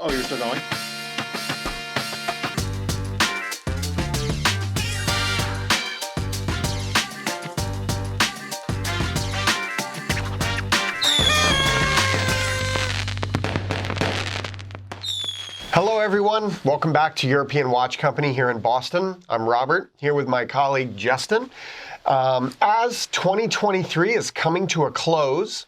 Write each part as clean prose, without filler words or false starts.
Oh, you're still going? Hello everyone, welcome back to European Watch Company here in Boston. I'm Robert, here with my colleague Justin. As 2023 is coming to a close,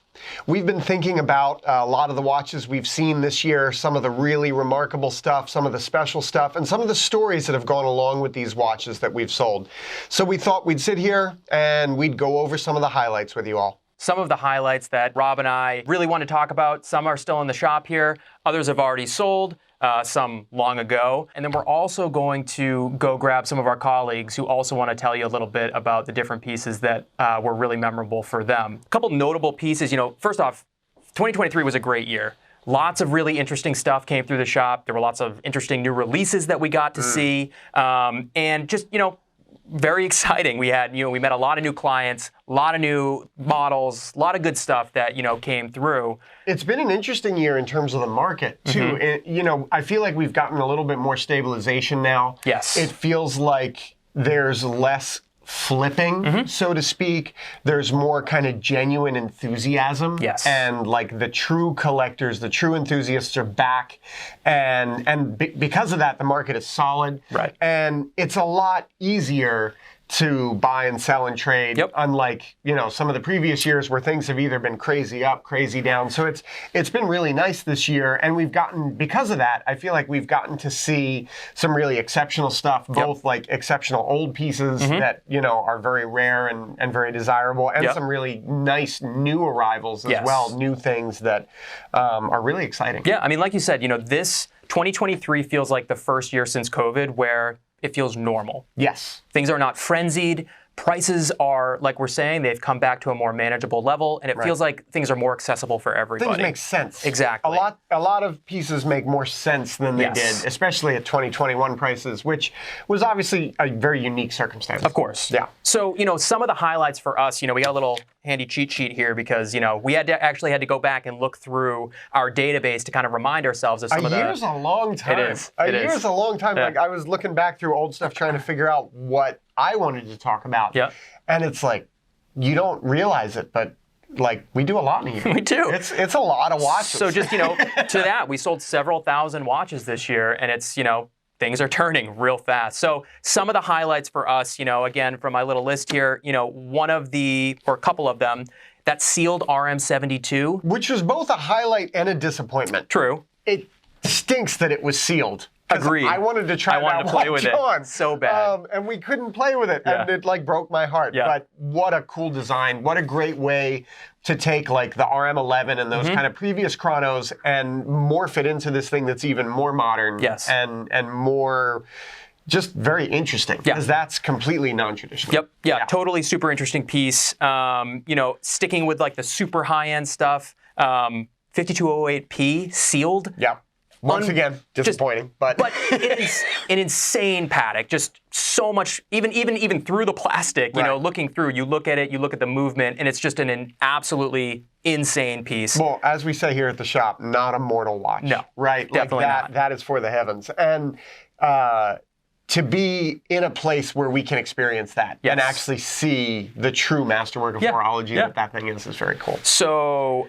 we've been thinking about a lot of the watches we've seen this year, some of the really remarkable stuff, some of the special stuff, and some of the stories that have gone along with these watches that we've sold. So we thought we'd sit here and we'd go over some of the highlights with you all. Some of the highlights that Rob and I really want to talk about, some are still in the shop here, others have already sold, some long ago. And then we're also going to go grab some of our colleagues who also want to tell you a little bit about the different pieces that were really memorable for them. A couple notable pieces, first off, 2023 was a great year. Lots of really interesting stuff came through the shop. There were lots of interesting new releases that we got to see. And just, very exciting. We met a lot of new clients, a lot of new models, a lot of good stuff that, came through. It's been an interesting year in terms of the market, too. I feel like we've gotten a little bit more stabilization now. Yes. It feels like there's less flipping, so to speak. There's more kind of genuine enthusiasm. Yes. And like the true collectors, the true enthusiasts are back. And because of that, the market is solid. Right. And it's a lot easier to buy and sell and trade, unlike some of the previous years where things have either been crazy up, crazy down. So it's been really nice this year, and we've gotten, because of that, I feel like we've gotten to see some really exceptional stuff, both like exceptional old pieces that are very rare and very desirable, and some really nice new arrivals as well, new things that are really exciting. Yeah, I mean, like you said, this 2023 feels like the first year since COVID where it feels normal. Yes. Things are not frenzied. Prices are, like we're saying, they've come back to a more manageable level, and it feels like things are more accessible for everybody. Things make sense. Exactly. A lot of pieces make more sense than they did, especially at 2021 prices, which was obviously a very unique circumstance. Of course. Yeah. So, some of the highlights for us, we got a little handy cheat sheet here because, we had to go back and look through our database to kind of remind ourselves of some of the... A year's a long time. It is. A year's a long time. Like, I was looking back through old stuff trying to figure out what I wanted to talk about. Yeah. And it's like, you don't realize it, but like we do a lot in a year. We do. It's a lot of watches. So just, to that, we sold several thousand watches this year, and it's, things are turning real fast. So some of the highlights for us, again, from my little list here, one of the, or a couple of them, that sealed RM72. Which was both a highlight and a disappointment. True. It stinks that it was sealed. Agreed. I wanted to try to play with it so bad. and we couldn't play with it, and it like broke my heart. Yeah. But what a cool design. What a great way to take like the RM11 and those kind of previous chronos and morph it into this thing that's even more modern and more just very interesting. Because that's completely non-traditional. Yep. Yeah. Totally super interesting piece. Sticking with like the super high-end stuff, 5208P sealed. Yeah. Once again, disappointing, but it is an insane Patek. Just so much, even through the plastic. Looking through, you look at it, you look at the movement, and it's just an absolutely insane piece. Well, as we say here at the shop, not a mortal watch. No, right? Definitely like that. not. That is for the heavens, and to be in a place where we can experience that and actually see the true masterwork of horology that thing is very cool. So,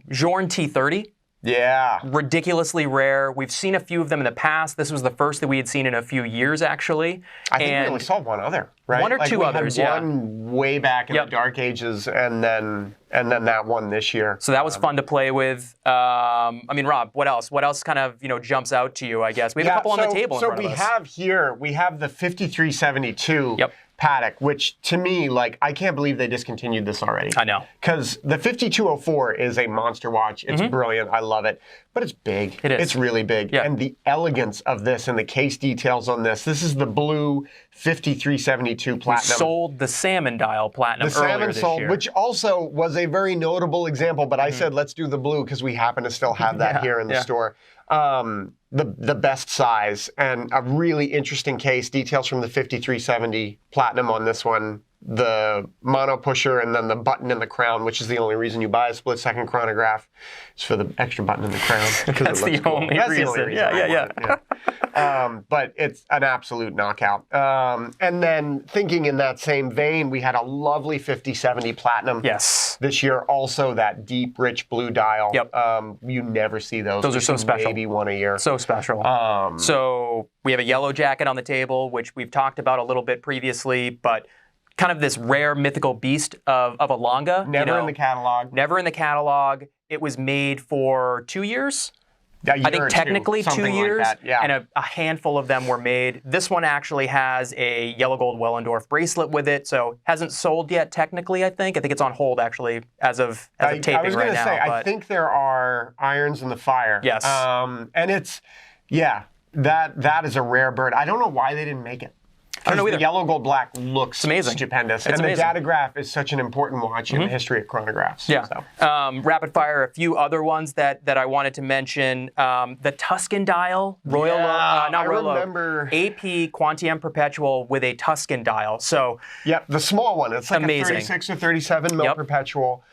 Journe T30. Yeah. Ridiculously rare. We've seen a few of them in the past. This was the first that we had seen in a few years, actually. I think we only saw one other, right? One or two others, one way back in the dark ages, and then that one this year. So that was fun to play with. Rob, what else? What else kind of jumps out to you? I guess we have a couple on the table. So we have the 5372. Patek, which to me, like, I can't believe they discontinued this already. I know. Because the 5204 is a monster watch. It's brilliant. I love it. But it's big. It is. It's really big. Yeah. And the elegance of this and the case details on this. This is the blue 5372 Platinum. We sold the salmon dial Platinum earlier this year. Which also was a very notable example. But I said, let's do the blue because we happen to still have that here in the store. The best size and a really interesting case. Details from the 5370 Platinum on this one. the mono pusher and then the button in the crown, which is the only reason you buy a split-second chronograph, is for the extra button in the crown. That's the only reason. Yeah. But it's an absolute knockout. And then thinking in that same vein, we had a lovely 5070 Platinum. Yes. This year, also that deep, rich blue dial. Yep. You never see those. Those are so special. Maybe one a year. So special. So we have a yellow jacket on the table, which we've talked about a little bit previously, but kind of this rare mythical beast of a Longa. Never in the catalog. Never in the catalog. It was made for 2 years. I think technically 2 years, like that. Yeah. And a handful of them were made. This one actually has a yellow gold Wellendorf bracelet with it, so hasn't sold yet technically, I think. I think it's on hold actually as of taping right now. I was going to say, I think there are irons in the fire. Yes. And it's, that is a rare bird. I don't know why they didn't make it. I don't know either. The yellow gold black looks stupendous. And amazing. The datograph is such an important watch in the history of chronographs. Yeah. So. Rapid fire, a few other ones that I wanted to mention. The Tuscan dial, Royal, remember. AP Quantième Perpetual with a Tuscan dial. So yep, the small one. It's like amazing. A 36 or 37 mil Perpetual.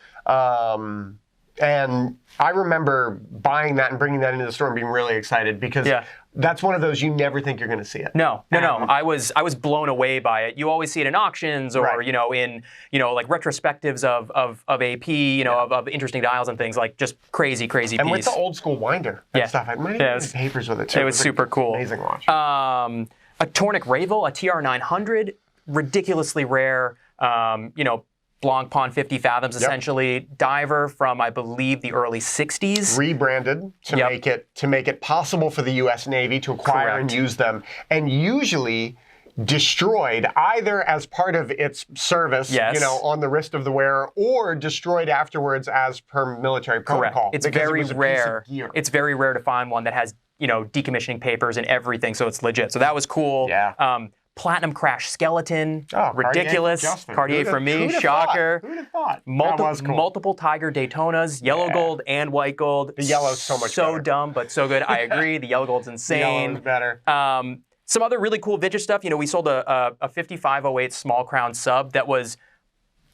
And I remember buying that and bringing that into the store and being really excited because that's one of those you never think you're going to see it. No. I was blown away by it. You always see it in auctions or in like retrospectives of AP, of interesting dials and things, like just crazy piece. And with the old school winder and stuff, I might have papers with it too. It was super cool. Amazing watch. A Tornik Ravel, a TR900, ridiculously rare. Blancpain 50 fathoms, essentially. Diver from, I believe, the early 60s. Rebranded to make it possible for the U.S. Navy to acquire and use them, and usually destroyed either as part of its service, on the wrist of the wearer, or destroyed afterwards as per military protocol. It's very rare. It's very rare to find one that has, decommissioning papers and everything, so it's legit. So that was cool. Yeah. Platinum crash skeleton, ridiculous. Cartier for me, shocker. Who'd have thought? Multiple Tiger Daytonas, yellow gold and white gold. The yellow's so much better. So dumb, but so good. I agree. The yellow gold's insane. The yellow's better. Some other really cool vintage stuff. We sold a 5508 small crown sub that was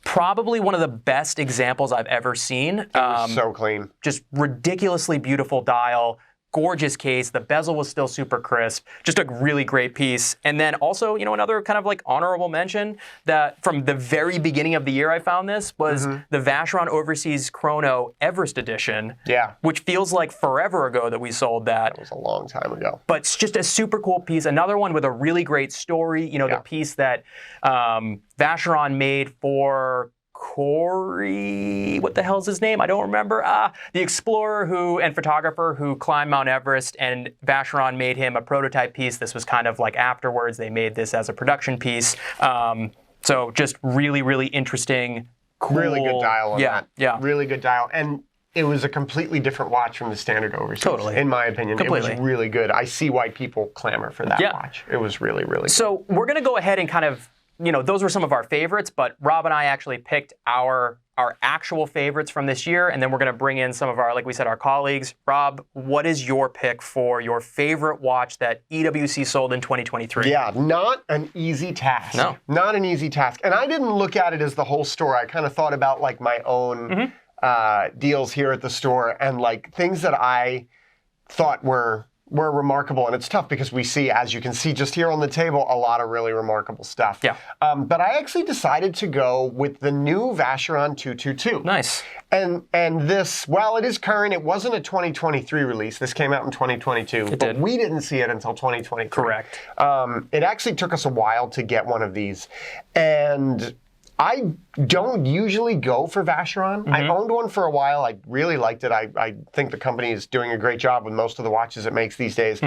probably one of the best examples I've ever seen. It was so clean. Just ridiculously beautiful dial. Gorgeous case. The bezel was still super crisp. Just a really great piece. And then also, another kind of like honorable mention that from the very beginning of the year I found this was the Vacheron Overseas Chrono Everest Edition. Yeah. Which feels like forever ago that we sold that. That was a long time ago. But it's just a super cool piece. Another one with a really great story. The piece that Vacheron made for Corey, what the hell's his name? I don't remember. The explorer and photographer who climbed Mount Everest, and Vacheron made him a prototype piece. This was kind of like afterwards. They made this as a production piece. So just really, really interesting, cool. Really good dial on that. Yeah. Really good dial. And it was a completely different watch from the standard Overseas. Totally. In my opinion. Completely. It was really good. I see why people clamor for that watch. It was really, really good. So we're going to go ahead and kind of those were some of our favorites, but Rob and I actually picked our actual favorites from this year, and then we're going to bring in some of our, like we said, our colleagues. Rob, what is your pick for your favorite watch that EWC sold in 2023? Yeah, not an easy task. No. Not an easy task. And I didn't look at it as the whole store. I kind of thought about like my own deals here at the store and like things that I thought were remarkable. And it's tough because we see, as you can see just here on the table, a lot of really remarkable stuff. Yeah. But I actually decided to go with the new Vacheron 222. Nice. And this, while it is current, it wasn't a 2023 release. This came out in 2022. But we didn't see it until 2023. Correct. It actually took us a while to get one of these. And I don't usually go for Vacheron. I owned one for a while. I really liked it. I think the company is doing a great job with most of the watches it makes these days.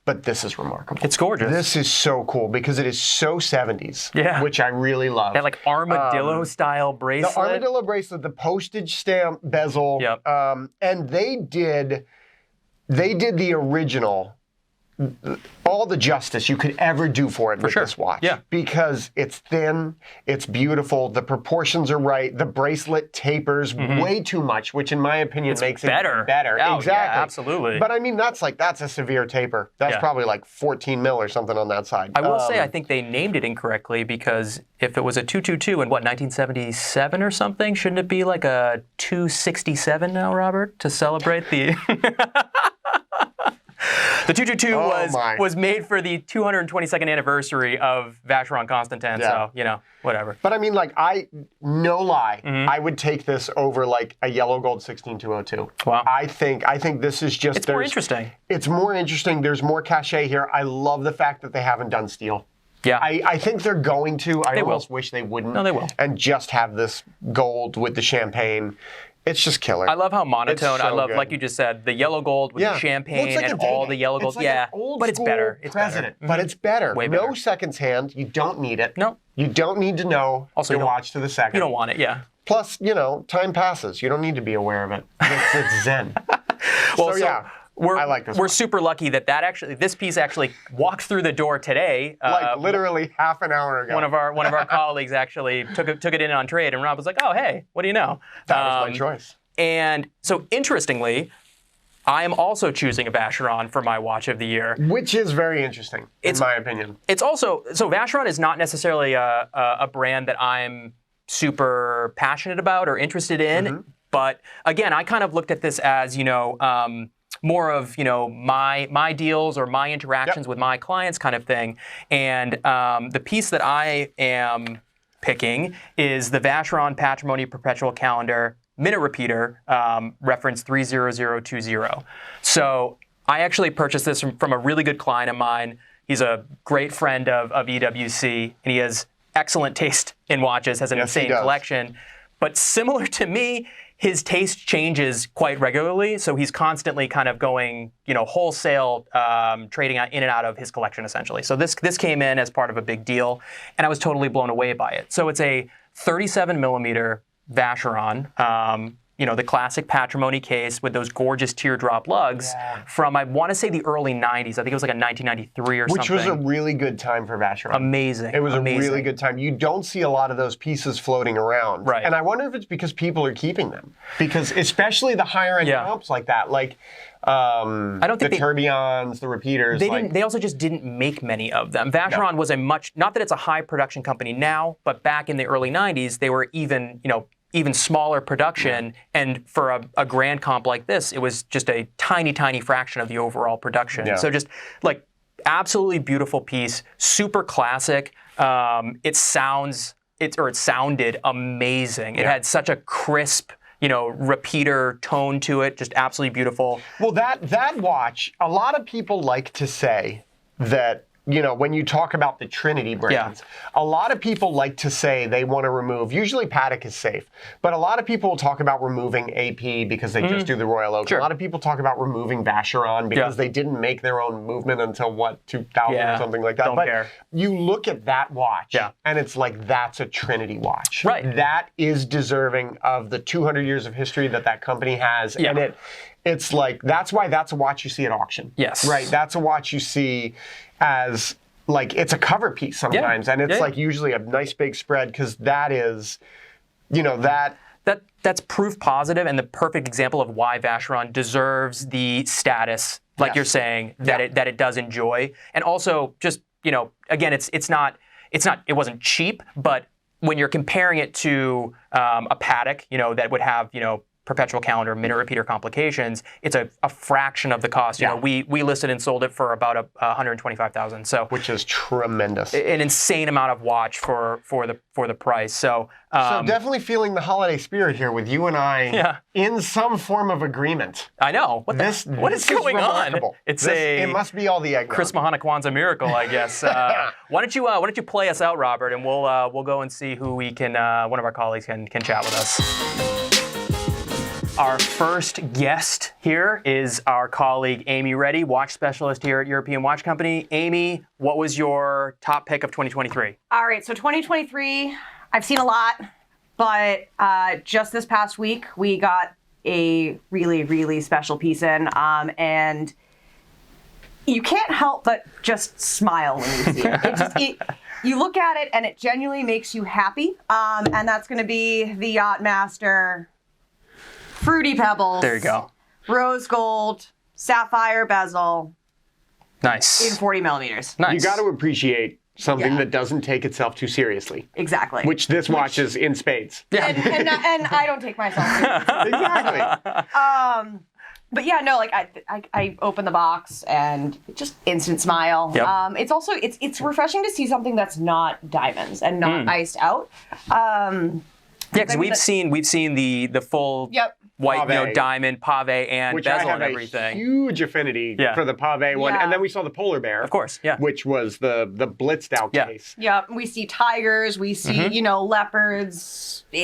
But this is remarkable. It's gorgeous. This is so cool because it is so 70s, which I really love. That like armadillo-style bracelet. The armadillo bracelet, the postage stamp bezel. And they did the original. All all the justice you could ever do for it with sure. this watch. Yeah. Because it's thin, it's beautiful, the proportions are right, the bracelet tapers way too much, which in my opinion makes better. it better. Oh, exactly. Yeah, absolutely. But I mean, that's a severe taper. That's probably like 14 mil or something on that side. I will say, I think they named it incorrectly because if it was a 222 in 1977 or something, shouldn't it be like a 267 now, Robert, to celebrate the... The 222 was made for the 222nd anniversary of Vacheron Constantin, so, whatever. But I mean, like, no lie, I would take this over like a yellow gold 16202. Wow. I think this is just... It's more interesting. It's more interesting. There's more cachet here. I love the fact that they haven't done steel. Yeah. I think they're going to. I almost wish they wouldn't. No, they will. And just have this gold with the champagne. It's just killer. I love how monotone. So I love, good. like you just said, the yellow gold with the champagne like and all the yellow gold. It's like an old but it's school better. It's president, better. but it's better. Way better. No seconds hand. You don't need it. No. You don't need to know Also, your watch to the second. You don't want it, yeah. Plus, time passes. You don't need to be aware of it. It's zen. Well, yeah. I like this We're one. super lucky that this piece actually walked through the door today. Like literally half an hour ago. One of our colleagues actually took it in on trade, and Rob was like, "Oh, hey, what do you know?" That was my choice. And so, interestingly, I am also choosing a Vacheron for my watch of the year, which is very interesting, in my opinion. It's also Vacheron is not necessarily a brand that I'm super passionate about or interested in, but again, I kind of looked at this as more of my deals or my interactions with my clients kind of thing. And the piece that I am picking is the Vacheron Patrimony Perpetual Calendar Minute Repeater, reference 30020. So I actually purchased this from a really good client of mine. He's a great friend of EWC, and he has excellent taste in watches, has an insane collection. But similar to me, his taste changes quite regularly, so he's constantly kind of going, wholesale, trading in and out of his collection, essentially. So this came in as part of a big deal, and I was totally blown away by it. So it's a 37 millimeter Vacheron, the classic patrimony case with those gorgeous teardrop lugs from, I want to say, the early 90s. I think it was like a 1993 or something. Which was a really good time for Vacheron. Amazing. It was a really good time. You don't see a lot of those pieces floating around. Right. And I wonder if it's because people are keeping them. Because especially the higher end comps like that, like I don't think the tourbillons, the repeaters. They also just didn't make many of them. Vacheron was not that it's a high production company now, but back in the early 90s, they were even smaller production, and for a grand comp like this, it was just a tiny, tiny fraction of the overall production. So just like absolutely beautiful piece, super classic. It sounded amazing. It had such a crisp, repeater tone to it, just absolutely beautiful. Well, that watch, a lot of people like to say that, when you talk about the Trinity brands, a lot of people like to say they want to remove, usually Patek is safe, but a lot of people will talk about removing AP because they just do the Royal Oak. A lot of people talk about removing Vacheron because they didn't make their own movement until, 2000 or something like that. Don't care. You look at that watch, and it's like, that's a Trinity watch. Right. That is deserving of the 200 years of history that company has, and it's like, that's why that's a watch you see at auction. Yes. Right? That's a watch you see as, like, it's a cover piece sometimes, and it's like usually a nice big spread, because that is, That's proof positive and the perfect example of why Vacheron deserves the status, like you're saying, that it does enjoy. And also, just, again, it wasn't cheap, but when you're comparing it to a Patek, that would have, perpetual calendar, minute repeater complications, it's a fraction of the cost. We listed and sold it for about $125,000. So which is tremendous. An insane amount of watch for the price. So definitely feeling the holiday spirit here with you and I in some form of agreement. I know. What is going on? It must be all the eggnog. Christmas, Hanukkah, Kwanzaa miracle, I guess. Why don't you play us out, Robert, and we'll go and see who we can one of our colleagues can chat with us. Our first guest here is our colleague, Amy Reddy, watch specialist here at European Watch Company. Amy, what was your top pick of 2023? All right, so 2023, I've seen a lot, but just this past week, we got a really, really special piece in, and you can't help but just smile when you see it. You look at it and it genuinely makes you happy. And that's going to be the Yachtmaster Fruity Pebbles. There you go. Rose gold, sapphire bezel Nice. in 40 millimeters. Nice. You got to appreciate something Yeah. that doesn't take itself too seriously. Exactly. Which this watch is in spades. Yeah. And I don't take myself seriously. Exactly. But yeah, no, like I open the box and just instant smile. Yep. It's also it's refreshing to see something that's not diamonds and not iced out. Yeah, because we've seen the full Yep. white, Pave. diamond, pave, and Which I bezel have and a everything. huge affinity Yeah. for the pave one. Yeah. And then we saw the polar bear. Of course, yeah. Which was the blitzed out Yeah. case. Yeah, we see tigers, we see leopards, but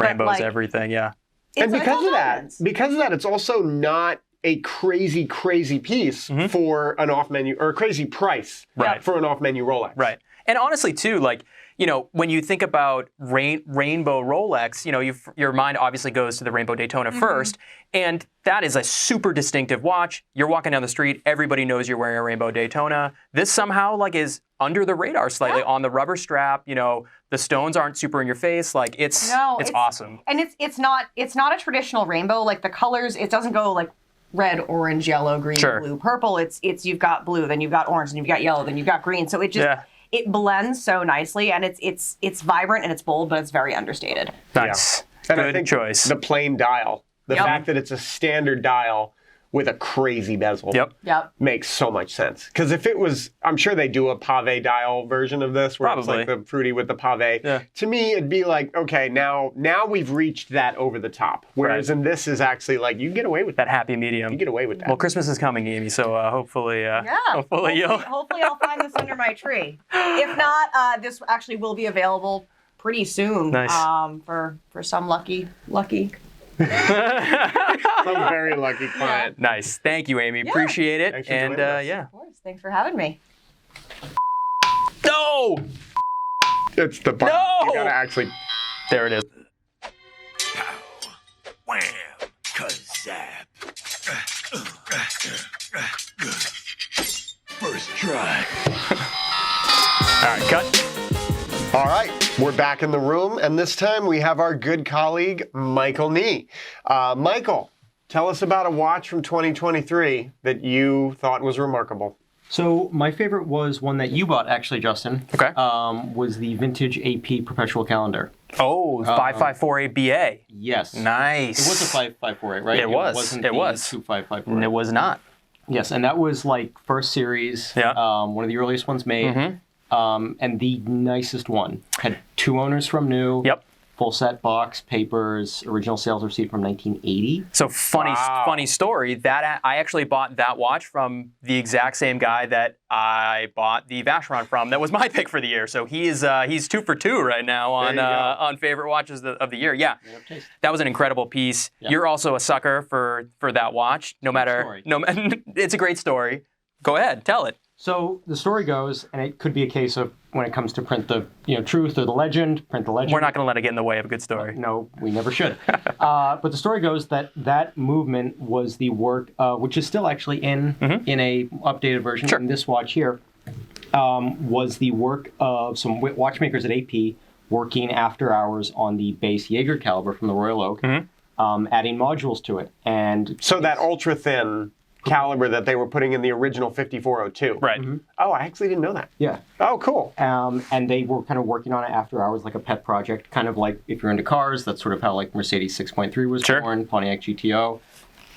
Rainbows, like, everything, yeah. And it's all diamonds. because of that, it's also not a crazy piece for an off-menu, or a crazy price Right. for an off-menu Rolex. Right. And honestly, too, like, when you think about rainbow Rolex, your mind obviously goes to the Rainbow Daytona first, and that is a super distinctive watch. You're walking down the street, everybody knows you're wearing a Rainbow Daytona. This somehow like is under the radar slightly on the rubber strap. The stones aren't super in your face. Like it's awesome. And it's not a traditional rainbow. Like the colors, it doesn't go like red, orange, yellow, green, Sure. blue, purple. It's you've got blue, then you've got orange, then you've got yellow, then you've got green. So it just it blends so nicely, and it's vibrant and it's bold, but it's very understated. Nice. And I Good think choice. the plain dial, the Yep. fact that it's a standard dial with a crazy bezel Yep. makes so much sense. Because if it was, I'm sure they do a pave dial version of this where it's Probably. like the fruity with the pave. Yeah. To me, it'd be like, okay, now we've reached that over the top. Whereas Right. in this is actually like, you can get away with that happy medium. You get away with that. Well, Christmas is coming, Amy, so hopefully, hopefully you'll. Hopefully I'll find this under my tree. If not, this actually will be available pretty soon. Nice. For some lucky. Some very lucky client. Nice. Thank you, Amy. Appreciate it. Thanks for And joining us. yeah. Of course. Thanks for having me. No! It's the button. No! You gotta actually. There it is. Wham! Kazap! First try. All right, cut. All right, we're back in the room, and this time we have our good colleague, Michael Nee. Michael, tell us about a watch from 2023 that you thought was remarkable. So my favorite was one that you bought, actually, Justin. Okay. Was the vintage AP perpetual calendar. Oh, 5548 BA. Yes. Nice. It was a 5548, right? It was. Wasn't It the was. 2554. It was not. Yes, and that was like first series. Yeah. One of the earliest ones made. And the nicest one. Had 2 owners from new. Yep. Full set box, papers, original sales receipt from 1980. So funny story. That I actually bought that watch from the exact same guy that I bought the Vacheron from. That was my pick for the year. So he's 2 for 2 right now on favorite watches of the year. Yeah, that was an incredible piece. Yeah. You're also a sucker for that watch. It's a great story. Go ahead, tell it. So the story goes, and it could be a case of when it comes to print the truth or the legend, print the legend. We're not going to let it get in the way of a good story. No, we never should. But the story goes that movement was the work, which is still actually in a updated version. Sure. In this watch here, was the work of some watchmakers at AP working after hours on the base Jaeger caliber from the Royal Oak, adding modules to it. And So that ultra thin caliber that they were putting in the original 5402. Right. Oh, I actually didn't know that. yeah. Oh, cool. And they were kind of working on it after hours, like a pet project, kind of like if you're into cars, that's sort of how like Mercedes 6.3 was Sure. born, Pontiac GTO.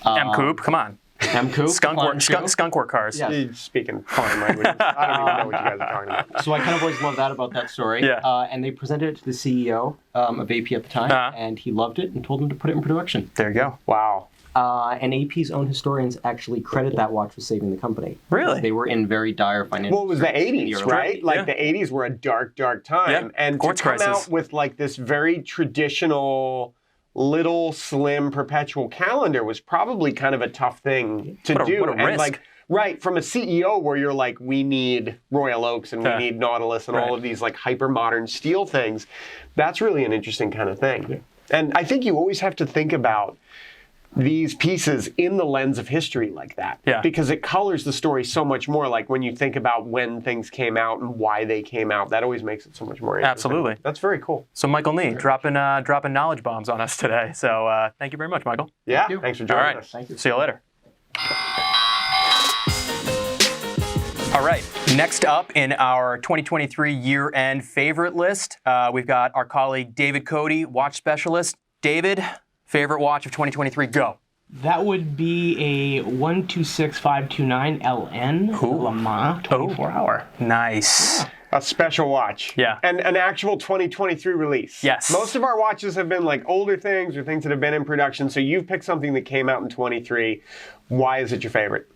M Coupe, come on. M Coupe. Skunk work cars. Yeah. He's speaking foreign languages. I don't even know what you guys are talking about. So I kind of always loved that about that story. Yeah. And they presented it to the CEO of AP at the time, and he loved it and told him to put it in production. There you go. Wow. And AP's own historians actually credit that watch with saving the company. Really? They were in very dire financial Well, it was the 80s, early- right? Like Yeah. the 80s were a dark, dark time. Yeah. And Quartz to come crisis. out with like this very traditional, little, slim perpetual calendar was probably kind of a tough thing to What a- do. what a and risk. like, right, from a CEO where you're like, we need Royal Oaks and we Yeah. need Nautilus and Right. all of these like hyper modern steel things, that's really an interesting kind of thing. And I think you always have to think about these pieces in the lens of history like that. Yeah. Because it colors the story so much more. Like when you think about when things came out and why they came out, that always makes it so much more interesting. Absolutely. That's very cool. So Michael Nee, dropping knowledge bombs on us today. So thank you very much, Michael. Yeah, thanks for joining All right. us. Thank you. See you later. All right, next up in our 2023 year-end favorite list, we've got our colleague David Cody, watch specialist. David, favorite watch of 2023, go. That would be a 126529 LN Le Mans 24-hour. Nice. A special watch. Yeah. And an actual 2023 release. Yes. Most of our watches have been like older things or things that have been in production. So you've picked something that came out in 23. Why is it your favorite?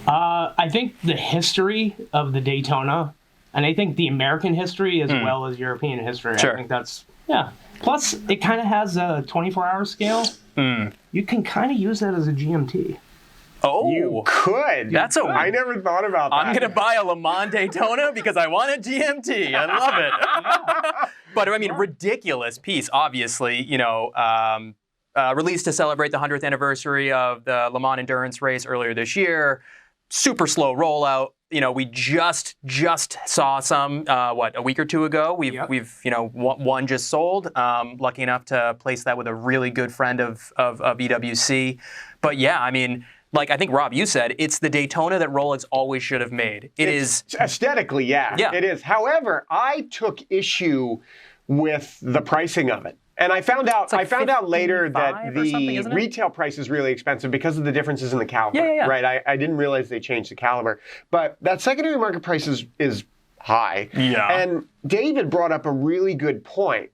I think the history of the Daytona, and I think the American history as well as European history. Sure. I think that's, yeah. Plus, it kind of has a 24-hour scale. You can kind of use that as a GMT. Oh, You could. I never thought about that. I'm going to buy a Le Mans Daytona because I want a GMT. I love it. But I mean, ridiculous piece, obviously, released to celebrate the 100th anniversary of the Le Mans endurance race earlier this year. Super slow rollout. We just saw some, a week or two ago. We've one just sold. Lucky enough to place that with a really good friend of EWC. But yeah, I mean, like I think Rob, you said, it's the Daytona that Rolex always should have made. It's aesthetically, yeah, it is. However, I took issue with the pricing of it. And I found out later that the retail price is really expensive because of the differences in the caliber. Yeah. Right? I didn't realize they changed the caliber. But that secondary market price is high. Yeah. And David brought up a really good point,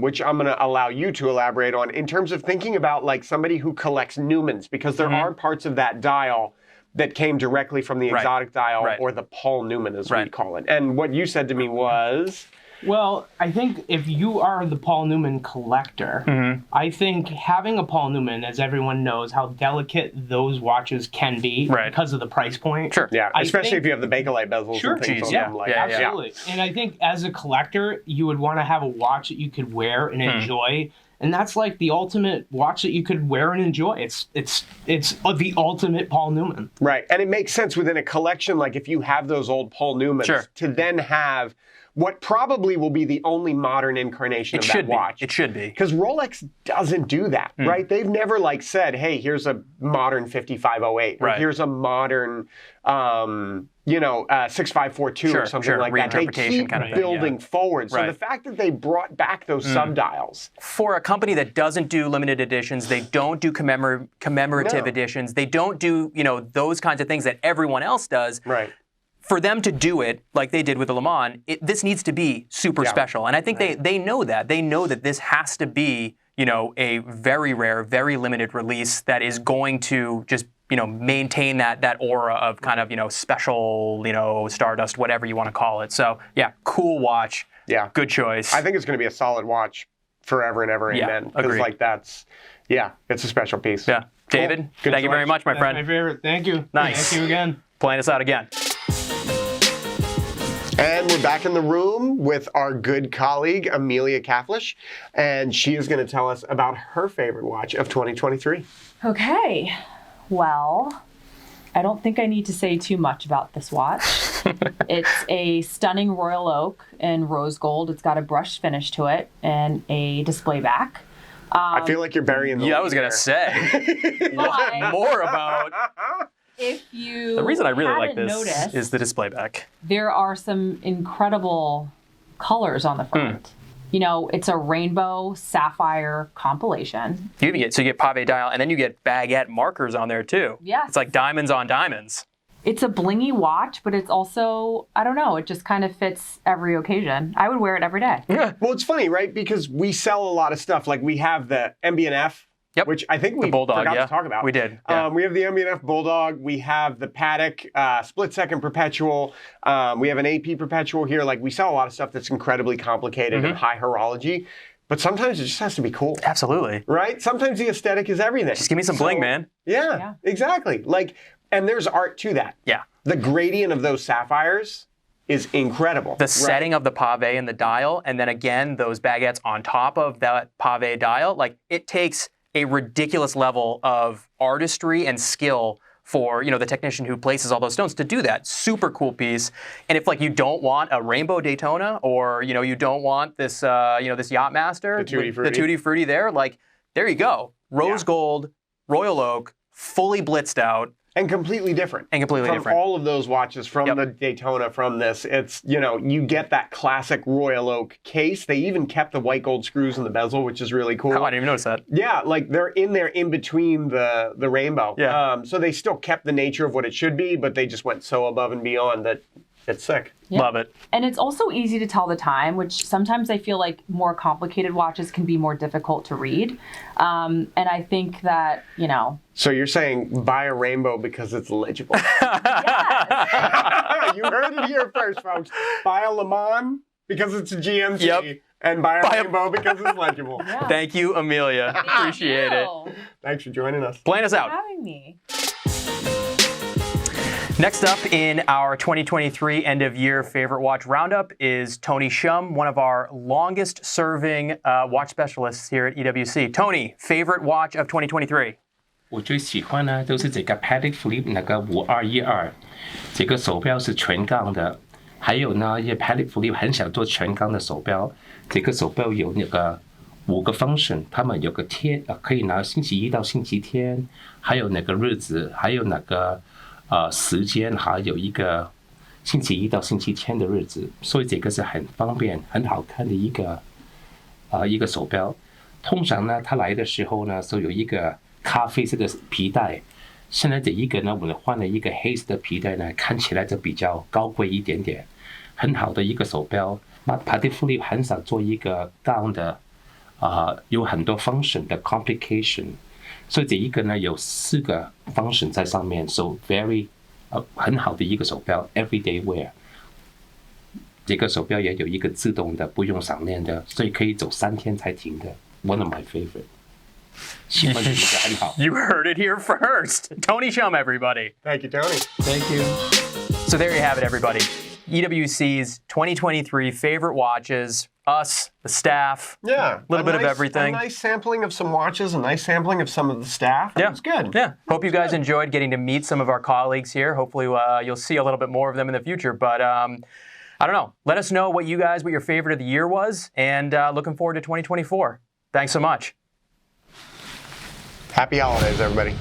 which I'm going to allow you to elaborate on, in terms of thinking about like somebody who collects Newmans, because there are parts of that dial that came directly from the exotic dial or the Paul Newman, as we call it. And what you said to me was... Well, I think if you are the Paul Newman collector, I think having a Paul Newman, as everyone knows how delicate those watches can be because of the price point. Sure. Yeah, especially if you have the Bakelite bezels and things on them. Like, absolutely. And I think as a collector, you would want to have a watch that you could wear and enjoy. And that's like the ultimate watch that you could wear and enjoy. It's the ultimate Paul Newman. Right. And it makes sense within a collection, like if you have those old Paul Newmans, to then have what probably will be the only modern incarnation of that watch. It should be. Because Rolex doesn't do that, right? They've never like said, hey, here's a modern 5508, or here's a modern 6542 or something like that. They keep kind of building forward. So the fact that they brought back those subdials. For a company that doesn't do limited editions, they don't do commemorative editions, they don't do, those kinds of things that everyone else does. Right. For them to do it like they did with the Le Mans, this needs to be super special. And I think they know that. They know that this has to be, a very rare, very limited release that is going to just, maintain that aura of kind of, special, Stardust, whatever you want to call it. So, yeah, cool watch. Yeah. Good choice. I think it's going to be a solid watch forever and ever, amen. Because it's a special piece. Yeah. David, thank you very much, my friend. My favorite. Thank you. Nice. Thank you again. Playing us out again. And we're back in the room with our good colleague, Amelia Kaflish, and she is going to tell us about her favorite watch of 2023. Okay. Well, I don't think I need to say too much about this watch. It's a stunning royal oak in rose gold. It's got a brushed finish to it and a display back. I feel like you're burying the lead I was going to say. More about... If you the reason I really like this noticed, is the display back. There are some incredible colors on the front. It's a rainbow sapphire compilation. You get pave dial, and then you get baguette markers on there too. Yeah. It's like diamonds on diamonds. It's a blingy watch, but it's also, I don't know, it just kind of fits every occasion. I would wear it every day. Yeah. Well, it's funny, right? Because we sell a lot of stuff. Like we have the MB&F. Yep. Which I think we Bulldog, forgot to talk about. We did. Yeah. We have the MB&F Bulldog. We have the Patek split-second perpetual. We have an AP perpetual here. Like we sell a lot of stuff that's incredibly complicated and high horology. But sometimes it just has to be cool. Absolutely. Right? Sometimes the aesthetic is everything. Just give me some bling, man. Yeah, exactly. And there's art to that. Yeah. The gradient of those sapphires is incredible. The setting of the pave and the dial, and then again, those baguettes on top of that pave dial, like it takes a ridiculous level of artistry and skill for, you know, the technician who places all those stones to do that. Super cool piece. And if like you don't want a rainbow Daytona, or you know, you don't want this you know, this Yachtmaster, the Tutti Frutti there, like there you go. Rose gold, royal oak, fully blitzed out. And completely different. From all of those watches, from the Daytona, from this, it's, you know, you get that classic royal oak case. They even kept the white gold screws in the bezel, which is really cool. Oh, I didn't even notice that. Yeah, like they're in there in between the rainbow. Yeah. So they still kept the nature of what it should be, but they just went so above and beyond that it's sick. Yeah. Love it. And it's also easy to tell the time, which sometimes I feel like more complicated watches can be more difficult to read. And I think that, you know. So you're saying buy a rainbow because it's legible. Yes. You heard it here first, folks. Buy a Le Mans because it's a GMC. Yep. And buy a rainbow because it's legible. Yeah. Thank you, Amelia. Appreciate it. Thanks for joining us. Playing us out. For having me. Next up in our 2023 end-of-year favorite watch roundup is Tony Shum, one of our longest-serving watch specialists here at EWC. Tony, favorite watch of 2023? 我最喜欢呢，就是这个 Patek Philippe 那个5212，这个手表是全钢的。还有呢，因为 Patek Philippe 很想做全钢的手表，这个手表有那个5个 function， 他们有个天可以拿星期一到星期天，还有那个日子，还有那个时间，还有一个星期一到星期天的日子，所以这个是很方便、很好看的一个手表。通常呢，它来的时候呢，是有一个咖啡色的皮带。现在这一个呢，我们换了一个黑色的皮带呢，看起来就比较高贵一点点，很好的一个手表。Patek Philippe 很少做一个钢的，有很多 function 的 complication， 所以这一个呢有4个 function 在上面 ，so very 很好的一个手表 ，everyday wear。这个手表也有一个自动的，不用上链的，所以可以走3天才停的。One of my favorite。喜欢这个很好。You heard it here first. Tony Shum, everybody. Thank you, Tony. Thank you. So there you have it, everybody. EWC's 2023 favorite watches, us, the staff. Yeah. A little bit of everything. A nice sampling of some watches, a nice sampling of some of the staff. That was good. Yeah. Hope you guys enjoyed getting to meet some of our colleagues here. Hopefully you'll see a little bit more of them in the future. But I don't know. Let us know what your favorite of the year was, and looking forward to 2024. Thanks so much. Happy holidays, everybody.